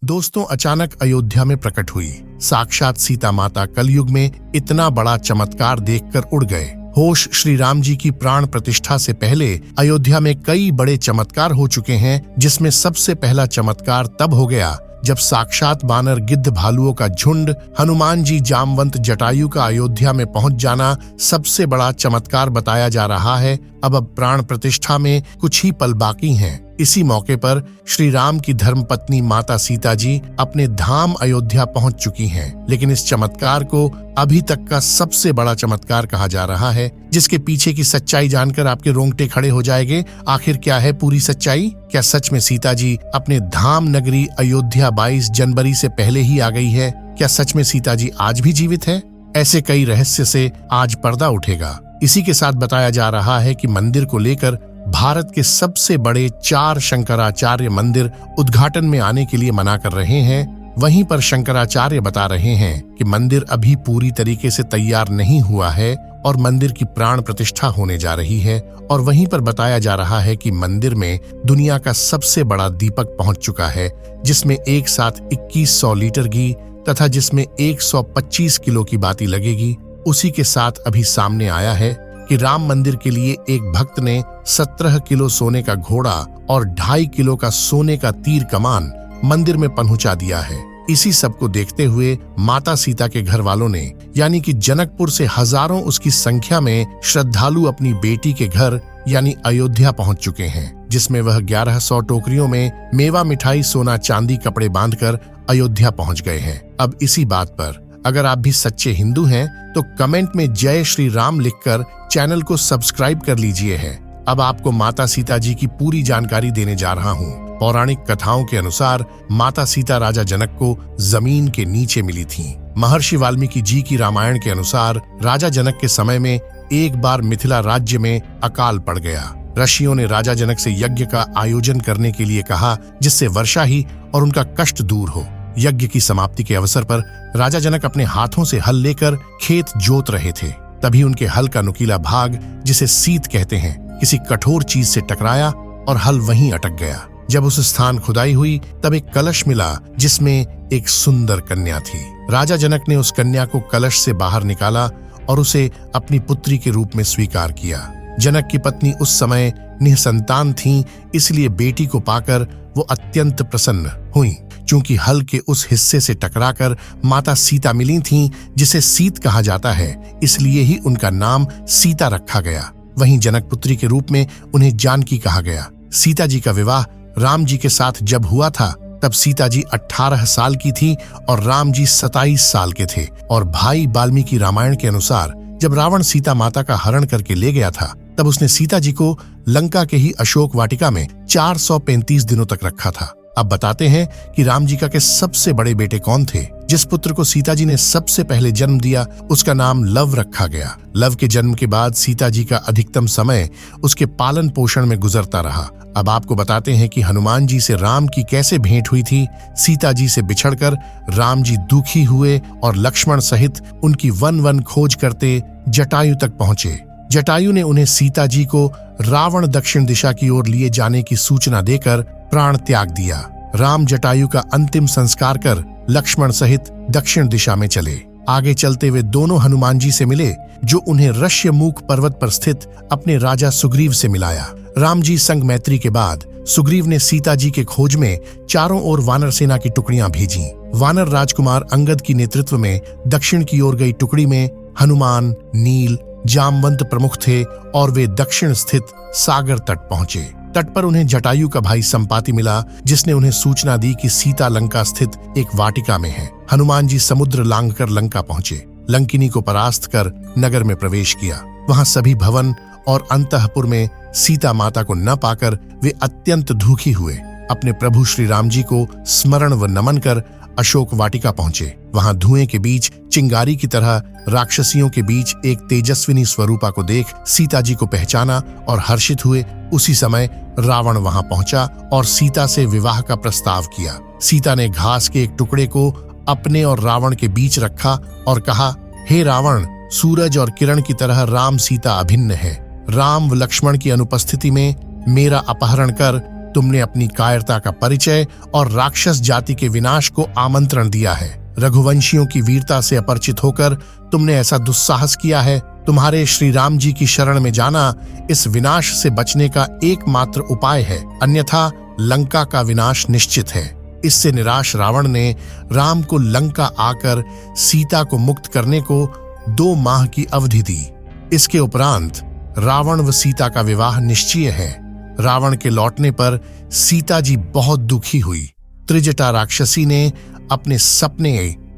दोस्तों, अचानक अयोध्या में प्रकट हुई साक्षात सीता माता कलयुग में इतना बड़ा चमत्कार देखकर उड़ गए। होश श्री राम जी की प्राण प्रतिष्ठा से पहले अयोध्या में कई बड़े चमत्कार हो चुके हैं, जिसमें सबसे पहला चमत्कार तब हो गया जब साक्षात बानर गिद्ध भालुओं का झुंड, हनुमान जी जामवंत जटायु का अयोध्या में पहुंच जाना सबसे बड़ा चमत्कार बताया जा रहा है। अब प्राण प्रतिष्ठा में कुछ ही पल बाकी हैं। इसी मौके पर श्री राम की धर्मपत्नी माता सीता जी अपने धाम अयोध्या पहुंच चुकी हैं, लेकिन इस चमत्कार को अभी तक का सबसे बड़ा चमत्कार कहा जा रहा है, जिसके पीछे की सच्चाई जानकर आपके रोंगटे खड़े हो जाएंगे। आखिर क्या है पूरी सच्चाई? क्या सच में सीता जी अपने धाम नगरी अयोध्या 22 जनवरी से पहले ही आ गई है? क्या सच में सीता जी आज भी जीवित है? ऐसे कई रहस्य से आज पर्दा उठेगा। इसी के साथ बताया जा रहा है कि मंदिर को लेकर भारत के सबसे बड़े 4 शंकराचार्य मंदिर उद्घाटन में आने के लिए मना कर रहे हैं। वहीं पर शंकराचार्य बता रहे हैं कि मंदिर अभी पूरी तरीके से तैयार नहीं हुआ है और मंदिर की प्राण प्रतिष्ठा होने जा रही है। और वहीं पर बताया जा रहा है कि मंदिर में दुनिया का सबसे बड़ा दीपक पहुंच चुका है, जिसमें एक साथ 2100 लीटर घी तथा जिसमें 125 किलो की बाती लगेगी। उसी के साथ अभी सामने आया है कि राम मंदिर के लिए एक भक्त ने 17 किलो सोने का घोड़ा और 2.5 किलो का सोने का तीर कमान मंदिर में पहुंचा दिया है। इसी सब को देखते हुए माता सीता के घर वालों ने, यानी कि जनकपुर से हजारों उसकी संख्या में श्रद्धालु अपनी बेटी के घर यानी अयोध्या पहुंच चुके हैं, जिसमें वह 1100 टोकरियों में मेवा मिठाई सोना चांदी कपड़े बांधकर अयोध्या पहुंच गए हैं। अब इसी बात पर अगर आप भी सच्चे हिंदू हैं तो कमेंट में जय श्री राम लिखकर चैनल को सब्सक्राइब कर लीजिए है। अब आपको माता सीता जी की पूरी जानकारी देने जा रहा हूँ। पौराणिक कथाओं के अनुसार माता सीता राजा जनक को जमीन के नीचे मिली थीं। महर्षि वाल्मीकि जी की रामायण के अनुसार राजा जनक के समय में एक बार मिथिला राज्य में अकाल पड़ गया। ऋषियों ने राजा जनक से यज्ञ का आयोजन करने के लिए कहा, जिससे वर्षा ही और उनका कष्ट दूर हो। यज्ञ की समाप्ति के अवसर पर राजा जनक अपने हाथों से हल लेकर खेत जोत रहे थे। तभी उनके हल का नुकीला भाग, जिसे सीत कहते हैं, किसी कठोर चीज से टकराया और हल वहीं अटक गया। जब उस स्थान खुदाई हुई तब एक कलश मिला, जिसमें एक सुंदर कन्या थी। राजा जनक ने उस कन्या को कलश से बाहर निकाला और उसे अपनी पुत्री के रूप में स्वीकार किया। जनक की पत्नी उस समय निसंतान थीं, इसलिए बेटी को पाकर वो अत्यंत प्रसन्न हुई। चूंकि हल के उस हिस्से से टकराकर माता सीता मिली थीं, जिसे सीत कहा जाता है, इसलिए ही उनका नाम सीता रखा गया। वहीं जनक पुत्री के रूप में उन्हें जानकी कहा गया। सीता जी का विवाह राम जी के साथ जब हुआ था तब सीता जी 18 साल की थी और राम जी 27 साल के थे। और भाई वाल्मीकि रामायण के अनुसार जब रावण सीता माता का हरण करके ले गया था, तब उसने सीता जी को लंका के ही अशोक वाटिका में 435 दिनों तक रखा था। अब बताते हैं कि राम जी का के सबसे बड़े बेटे कौन थे। जिस पुत्र को सीता जी ने सबसे पहले जन्म दिया, उसका नाम लव रखा गया। लव के जन्म के बाद सीता जी का अधिकतम समय उसके पालन पोषण में गुजरता रहा। अब आपको बताते हैं कि हनुमान जी से राम की कैसे भेंट हुई थी। सीता जी से बिछड़कर राम जी दुखी हुए और लक्ष्मण सहित उनकी वन खोज करते जटायु तक पहुंचे। जटायु ने उन्हें सीता जी को रावण दक्षिण दिशा की ओर लिए जाने की सूचना देकर प्राण त्याग दिया। राम जटायु का अंतिम संस्कार कर लक्ष्मण सहित दक्षिण दिशा में चले। आगे चलते हुए दोनों हनुमान जी से मिले, जो उन्हें ऋष्यमुख पर्वत पर स्थित अपने राजा सुग्रीव से मिलाया। राम जी संग मैत्री के बाद सुग्रीव ने सीता जी के खोज में चारों ओर वानर सेना की टुकड़ियां भेजी। वानर राजकुमार अंगद की नेतृत्व में दक्षिण की ओर गई टुकड़ी में हनुमान, नील, जामवंत प्रमुख थे और वे दक्षिण स्थित सागर तट पहुंचे। तट पर उन्हें जटायु का भाई संपाति मिला, जिसने उन्हें सूचना दी कि सीता लंका स्थित एक वाटिका में है। हनुमान जी समुद्र लांघकर लंका पहुंचे। लंकिनी को परास्त कर नगर में प्रवेश किया। वहां सभी भवन और अंतःपुर में सीता माता को न पाकर वे अत्यंत दुखी हुए। अपने प्रभु श्री राम जी को स्मरण व नमन कर अशोक वाटिका पहुंचे। वहां धुएं के बीच चिंगारी की तरह राक्षसियों के बीच एक तेजस्विनी स्वरूपा को देख सीता जी को पहचाना और हर्षित हुए। उसी समय रावण वहां पहुंचा और सीता से विवाह का प्रस्ताव किया। सीता ने घास के एक टुकड़े को अपने और रावण के बीच रखा और कहा, हे रावण, सूरज और किरण की तरह राम सीता अभिन्न है। राम व लक्ष्मण की अनुपस्थिति में मेरा अपहरण कर तुमने अपनी कायरता का परिचय और राक्षस जाति के विनाश को आमंत्रण दिया है। रघुवंशियों की वीरता से अपरिचित होकर तुमने ऐसा दुस्साहस किया है। तुम्हारे श्री राम जी की शरण में जाना इस विनाश से बचने का एकमात्र उपाय है, अन्यथा लंका का विनाश निश्चित है। इससे निराश रावण ने राम को लंका आकर सीता को मुक्त करने को 2 माह की अवधि दी। इसके उपरांत रावण व सीता का विवाह निश्चय है। रावण के लौटने पर सीता जी बहुत दुखी हुई। त्रिजटा राक्षसी ने अपने सपने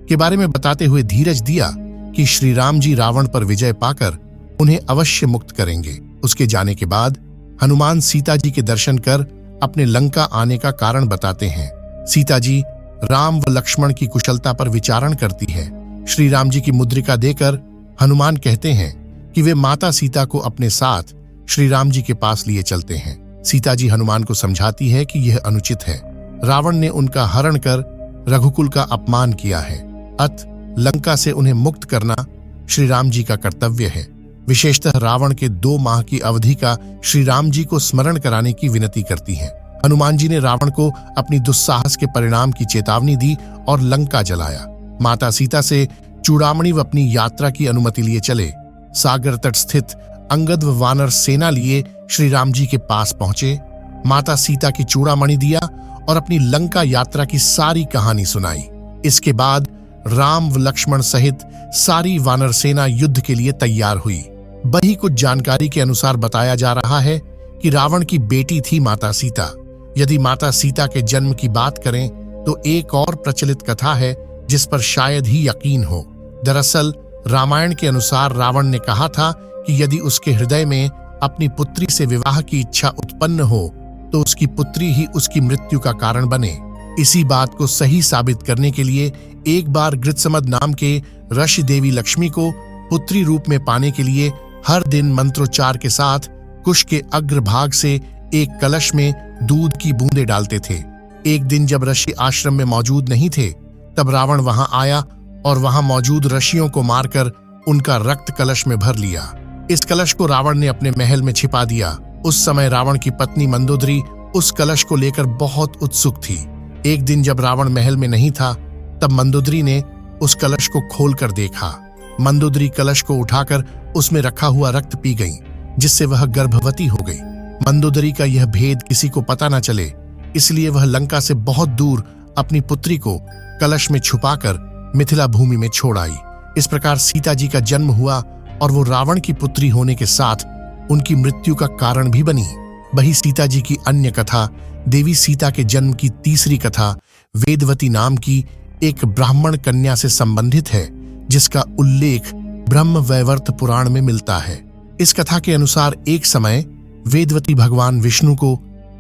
के बारे में बताते हुए धीरज दिया कि श्री राम जी रावण पर विजय पाकर उन्हें अवश्य मुक्त करेंगे। उसके जाने के बाद हनुमान सीता जी के दर्शन कर अपने लंका आने का कारण बताते हैं। सीता जी राम व लक्ष्मण की कुशलता पर विचारण करती है। श्री राम जी की मुद्रिका देकर हनुमान कहते हैं कि वे माता सीता को अपने साथ श्री राम जी के पास लिए चलते हैं। सीता जी हनुमान को समझाती है कि यह अनुचित है। रावण ने उनका हरण कर रघुकुल का अपमान किया है, अत लंका से उन्हें मुक्त करना श्री राम जी का कर्तव्य है। विशेषतः रावण के 2 माह की अवधि का श्री राम जी को स्मरण कराने की विनती करती हैं। हनुमान जी ने रावण को अपनी दुस्साहस के परिणाम की चेतावनी दी और लंका जलाया। माता सीता से चूड़ामणि व अपनी यात्रा की अनुमति लिए चले। सागर तट स्थित अंगद व वानर सेना लिए श्री राम जी के पास पहुंचे। माता सीता की चूड़ामणि दिया और अपनी लंका यात्रा की सारी कहानी सुनाई। इसके बाद राम व लक्ष्मण सहित सारी वानर सेना युद्ध के लिए तैयार हुई। वही कुछ जानकारी के अनुसार बताया जा रहा है कि रावण की बेटी थी माता सीता। यदि माता सीता के जन्म की बात करें तो एक और प्रचलित कथा है जिस पर शायद ही यकीन हो। दरअसल रामायण के अनुसार रावण ने कहा था कि यदि उसके हृदय में अपनी पुत्री से विवाह की इच्छा उत्पन्न हो तो उसकी पुत्री ही उसकी मृत्यु का कारण बने। इसी बात को सही साबित करने के लिए एक बार गृत्समद नाम के ऋषि देवी लक्ष्मी को पुत्री रूप में पाने के लिए हर दिन मंत्रोच्चार के साथ कुश के अग्रभाग से एक कलश में दूध की बूंदें डालते थे। एक दिन जब ऋषि आश्रम में मौजूद नहीं थे तब रावण वहां आया और वहां मौजूद ऋषियों को मारकर उनका रक्त कलश में भर लिया। इस कलश को रावण ने अपने महल में छिपा दिया। उस समय रावण की पत्नी मंदोदरी उस कलश को लेकर बहुत उत्सुक थी। एक दिन जब रावण महल में नहीं था तब मंदोदरी ने उस कलश को खोलकर देखा। मंदोदरी कलश को उठाकर उसमें रखा हुआ रक्त पी गई, जिससे वह गर्भवती हो गई। मंदोदरी का यह भेद किसी को पता न चले, इसलिए वह लंका से बहुत दूर अपनी पुत्री को कलश में छुपाकर मिथिला भूमि में छोड़ आई। इस प्रकार सीता जी का जन्म हुआ और वो रावण की पुत्री होने के साथ उनकी मृत्यु का कारण भी बनी। वही सीता जी की अन्य कथा देवी सीता के जन्म की तीसरी कथा वेदवती नाम की एक ब्राह्मण कन्या से संबंधित है, जिसका उल्लेख ब्रह्म वैवर्त पुराण में मिलता है। इस कथा के अनुसार एक समय वेदवती भगवान विष्णु को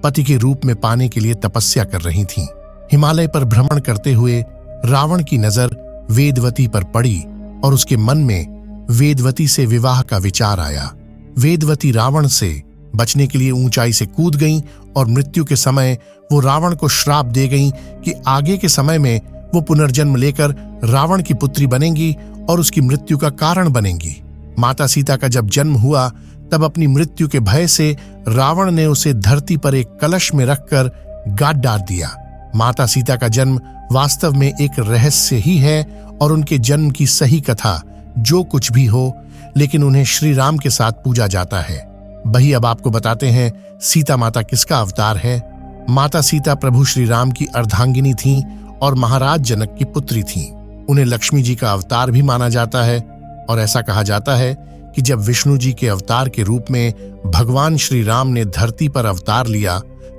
पति के रूप में पाने के लिए तपस्या कर रही थीं। हिमालय पर भ्रमण करते हुए रावण की नजर वेदवती पर पड़ी और उसके मन में वेदवती से विवाह का विचार आया। वेदवती रावण से बचने के लिए ऊंचाई से कूद गईं और मृत्यु के समय वो रावण को श्राप दे गईं कि आगे के समय में वो पुनर्जन्म लेकर रावण की पुत्री बनेंगी और उसकी मृत्यु का कारण बनेंगी। माता सीता का जब जन्म हुआ तब अपनी मृत्यु के भय से रावण ने उसे धरती पर एक कलश में रखकर गाड़ डाल दिया। माता सीता का जन्म वास्तव में एक रहस्य ही है और उनके जन्म की सही कथा जो कुछ भी हो, लेकिन उन्हें श्री राम के साथ पूजा जाता है। वही अब आपको बताते हैं सीता माता किसका अवतार है। माता सीता प्रभु श्री राम की अर्धांगिनी थीं और महाराज जनक की पुत्री थीं। उन्हें लक्ष्मी जी का अवतार भी माना जाता है और ऐसा कहा जाता है कि जब विष्णु जी के अवतार के रूप में भगवान श्री राम ने धरती पर अवतार लिया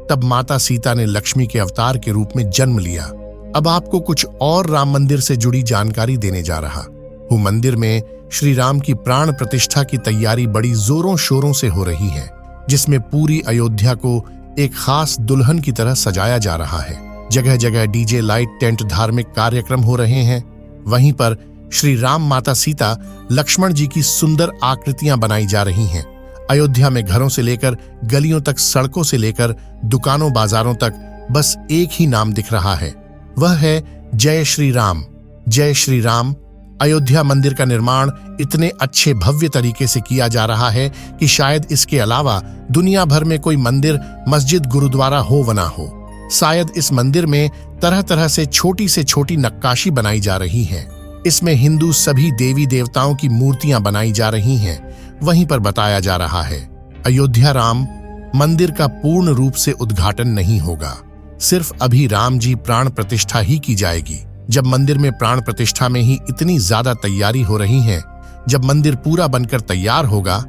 तब माता सीता ने लक्ष्मी के अवतार के रूप में जन्म लिया। अब आपको कुछ और राम मंदिर से जुड़ी जानकारी देने जा रहा हूँ। मंदिर में श्री राम की प्राण प्रतिष्ठा की तैयारी बड़ी जोरों शोरों से हो रही है, जिसमें पूरी अयोध्या को एक खास दुल्हन की तरह सजाया जा रहा है। जगह जगह डीजे, लाइट, टेंट, धार्मिक कार्यक्रम हो रहे हैं। वहीं पर श्री राम, माता सीता, लक्ष्मण जी की सुंदर आकृतियां बनाई जा रही हैं। अयोध्या में घरों से लेकर गलियों तक, सड़कों से लेकर दुकानों बाजारों तक बस एक ही नाम दिख रहा है, वह है जय श्री राम। जय श्री राम अयोध्या मंदिर का निर्माण इतने अच्छे भव्य तरीके से किया जा रहा है कि शायद इसके अलावा दुनिया भर में कोई मंदिर, मस्जिद, गुरुद्वारा हो व ना हो। शायद इस मंदिर में तरह तरह से छोटी नक्काशी बनाई जा रही है। इसमें हिंदू सभी देवी देवताओं की मूर्तियां बनाई जा रही हैं। वहीं पर बताया जा रहा है अयोध्या राम मंदिर का पूर्ण रूप से उद्घाटन नहीं होगा, सिर्फ अभी राम जी प्राण प्रतिष्ठा ही की जाएगी। जब मंदिर में प्राण प्रतिष्ठा में ही इतनी ज्यादा तैयारी हो रही है, जब मंदिर पूरा बनकर तैयार होगा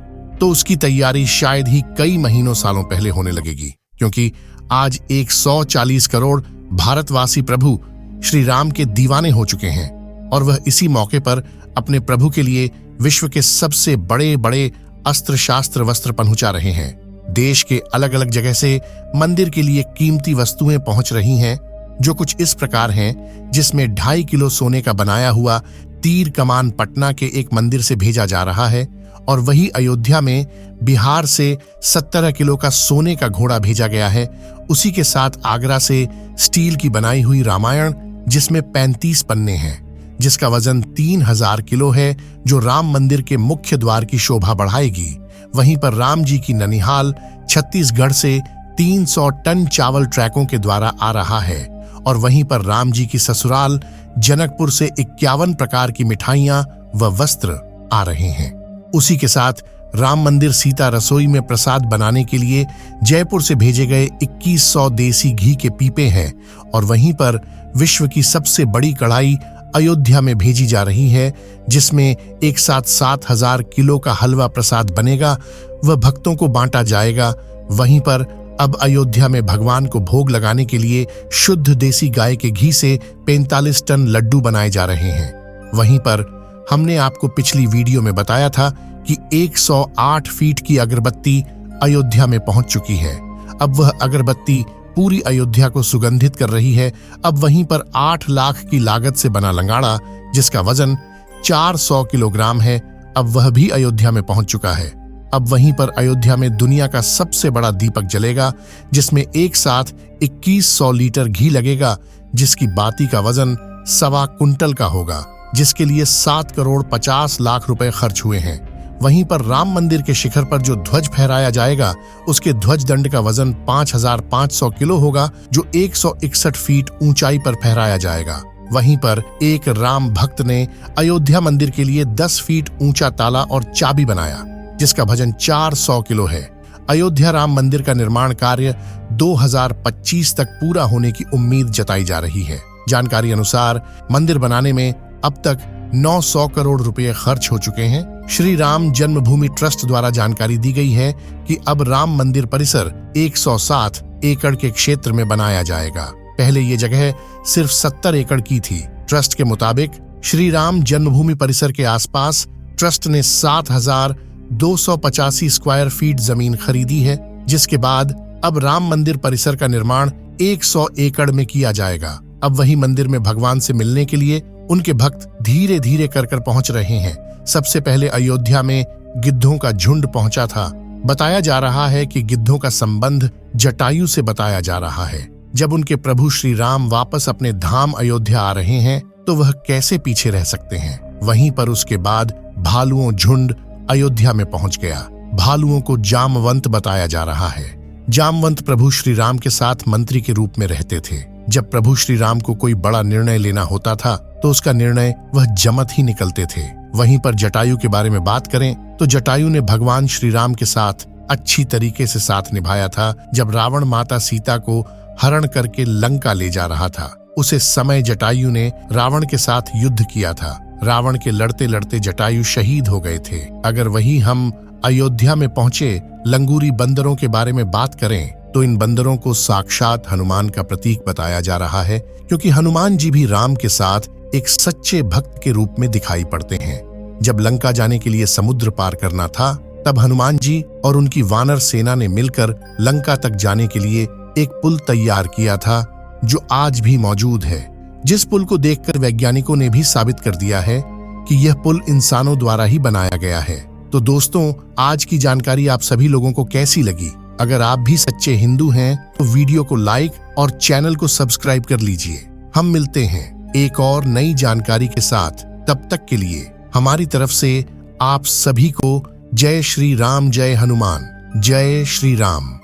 तो उसकी तैयारी शायद ही कई महीनों सालों पहले होने लगेगी, क्योंकि आज 140 करोड़ भारतवासी प्रभु श्री राम के दीवाने हो चुके हैं और वह इसी मौके पर अपने प्रभु के लिए विश्व के सबसे बड़े बड़े अस्त्र शास्त्र वस्त्र पहुंचा रहे हैं। देश के अलग अलग जगह से मंदिर के लिए कीमती वस्तुएं पहुंच रही हैं, जो कुछ इस प्रकार हैं, जिसमें 2.5 किलो सोने का बनाया हुआ तीर कमान पटना के एक मंदिर से भेजा जा रहा है और वही अयोध्या में बिहार से 17 किलो का सोने का घोड़ा भेजा गया है। उसी के साथ आगरा से स्टील की बनाई हुई रामायण, जिसमें 35 पन्ने हैं, जिसका वजन 3000 किलो है, जो राम मंदिर के मुख्य द्वार की शोभा बढ़ाएगी। वहीं पर राम जी की ननिहाल छत्तीसगढ़ से 300 टन चावल ट्रकों के द्वारा आ रहा है और वहीं पर राम जी की ससुराल जनकपुर से 51 प्रकार की मिठाइयां व वस्त्र आ रहे हैं। उसी के साथ राम मंदिर सीता रसोई में प्रसाद बनाने के लिए जयपुर से भेजे गए 2100 देसी घी के पीपे हैं और वहीं पर विश्व की सबसे बड़ी कढ़ाई अयोध्या में भेजी जा रही है, जिसमें एक साथ 7000 किलो का हलवा प्रसाद बनेगा, वह भक्तों को बांटा जाएगा। वहीं पर अब अयोध्या में भगवान को भोग लगाने के लिए शुद्ध देसी गाय के घी से 45 टन लड्डू बनाए जा रहे हैं। वहीं पर हमने आपको पिछली वीडियो में बताया था कि 108 फीट की अगरबत्ती अयोध्या में पहुंच चुकी है। अब वह अगरबत्ती पूरी अयोध्या को सुगंधित कर रही है। अब वहीं पर 8 लाख की लागत से बना लंगाड़ा, जिसका वजन 400 किलोग्राम है, अब वह भी अयोध्या में पहुंच चुका है। अब वहीं पर अयोध्या में दुनिया का सबसे बड़ा दीपक जलेगा, जिसमें एक साथ 2100 लीटर घी लगेगा, जिसकी बाती का वजन 1.25 कुंटल का होगा, जिसके लिए 7 करोड़ 50 लाख रुपए खर्च हुए हैं। वहीं पर राम मंदिर के शिखर पर जो ध्वज फहराया जाएगा, उसके ध्वज दंड का वजन 5500 किलो होगा, जो 161 फीट ऊंचाई पर फहराया जाएगा। वहीं पर एक राम भक्त ने अयोध्या मंदिर के लिए 10 फीट ऊंचा ताला और चाबी बनाया, जिसका वजन 400 किलो है। अयोध्या राम मंदिर का निर्माण कार्य 2025 तक पूरा होने की उम्मीद जताई जा रही है। जानकारी अनुसार मंदिर बनाने में अब तक 900 करोड़ रुपए खर्च हो चुके हैं। श्री राम जन्मभूमि ट्रस्ट द्वारा जानकारी दी गई है कि अब राम मंदिर परिसर 107 एकड़ के क्षेत्र में बनाया जाएगा। पहले ये जगह सिर्फ 70 एकड़ की थी। ट्रस्ट के मुताबिक श्री राम जन्मभूमि परिसर के आसपास ट्रस्ट ने 7285 स्क्वायर फीट जमीन खरीदी है, जिसके बाद अब राम मंदिर परिसर का निर्माण 100 एकड़ में किया जाएगा। अब वही मंदिर में भगवान से मिलने के लिए उनके भक्त धीरे धीरे कर पहुंच रहे हैं। सबसे पहले अयोध्या में गिद्धों का झुंड पहुंचा था। बताया जा रहा है कि गिद्धों का संबंध जटायु से बताया जा रहा है। जब उनके प्रभु श्री राम वापस अपने धाम अयोध्या आ रहे हैं, तो वह कैसे पीछे रह सकते हैं। वहीं पर उसके बाद भालुओं झुंड अयोध्या में पहुंच गया। भालुओं को जामवंत बताया जा रहा है। जामवंत प्रभु श्री राम के साथ मंत्री के रूप में रहते थे। जब प्रभु श्री राम को कोई बड़ा निर्णय लेना होता था, तो उसका निर्णय वह जमत ही निकलते थे। वहीं पर जटायु के बारे में बात करें तो जटायु ने भगवान श्री राम के साथ अच्छी तरीके से साथ निभाया था। जब रावण माता सीता को हरण करके लंका ले जा रहा था, उसे समय जटायु ने रावण के साथ युद्ध किया था। रावण के लड़ते लड़ते जटायु शहीद हो गए थे। अगर वही हम अयोध्या में पहुंचे लंगूरी बंदरों के बारे में बात करें, तो इन बंदरों को साक्षात हनुमान का प्रतीक बताया जा रहा है, क्योंकि हनुमान जी भी राम के साथ एक सच्चे भक्त के रूप में दिखाई पड़ते हैं। जब लंका जाने के लिए समुद्र पार करना था, तब हनुमान जी और उनकी वानर सेना ने मिलकर लंका तक जाने के लिए एक पुल तैयार किया था, जो आज भी मौजूद है। जिस पुल को देखकर वैज्ञानिकों ने भी साबित कर दिया है कि यह पुल इंसानों द्वारा ही बनाया गया है। तो दोस्तों, आज की जानकारी आप सभी लोगों को कैसी लगी? अगर आप भी सच्चे हिंदू हैं, तो वीडियो को लाइक और चैनल को सब्सक्राइब कर लीजिए। हम मिलते हैं एक और नई जानकारी के साथ। तब तक के लिए हमारी तरफ से आप सभी को जय श्री राम, जय हनुमान, जय श्री राम।